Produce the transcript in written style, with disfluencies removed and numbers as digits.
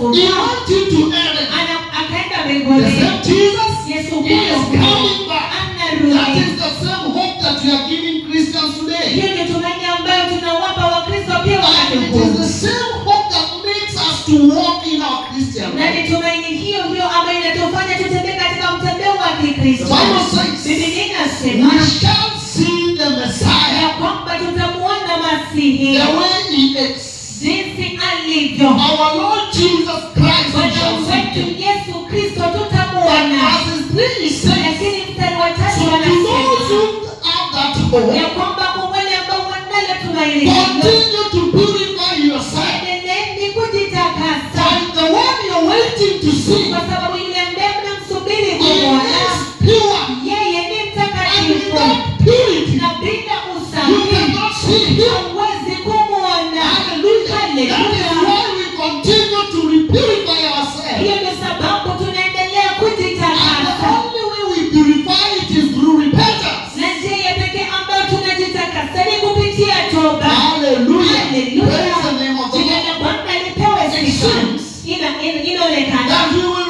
utukufu. He went into heaven. Akaenda The mbinguni. same Jesus Yesu is coming back. anarudi. That is the same hope that we are giving Christians today. Hiyo ndio tumaini ambayo tunawapa Wakristo pia wakati And it huu. is the same hope that makes us to walk in our Christian Na life. ni tumaini hiyo ambayo inatufanya tutembee katika mtembeo wa Kikristo. The Bible says, Biblia inasema we shall see the Messiah ya kwamba tutamuona Masihi the way he is. jinsi alivyo. Our Lord Jesus Christ we shall Bwana see wetu him. Yesu Kristo But tutamuona. verse 3 he says, Lakini mstari wa so 3 to those anasema who have that hope, ya kwamba kwa wale ambao wanalo tumaini hilo, continue to purify yourself. endeleeni kujitakasa, For the one you're waiting to see kwa sababu yule ambaye mnamsubiri he kumwona is pure. yeye ni And mtakatifu, without purity, na bila you usafi cannot see him. hauwezi kumwona. Hallelujah. That is Hallelujah. why we continue to repurify ourselves. Hiyo ndio sababu tunaendelea And kujitakasa, the only way we purify it is through repentance. na njia ya pekee ambayo tunajitakasa ni kupitia toba. Hallelujah. Hallelujah. Praise the name of the Jina Lord. la Bwana lipewe It sifa. seems Inaonekana that we will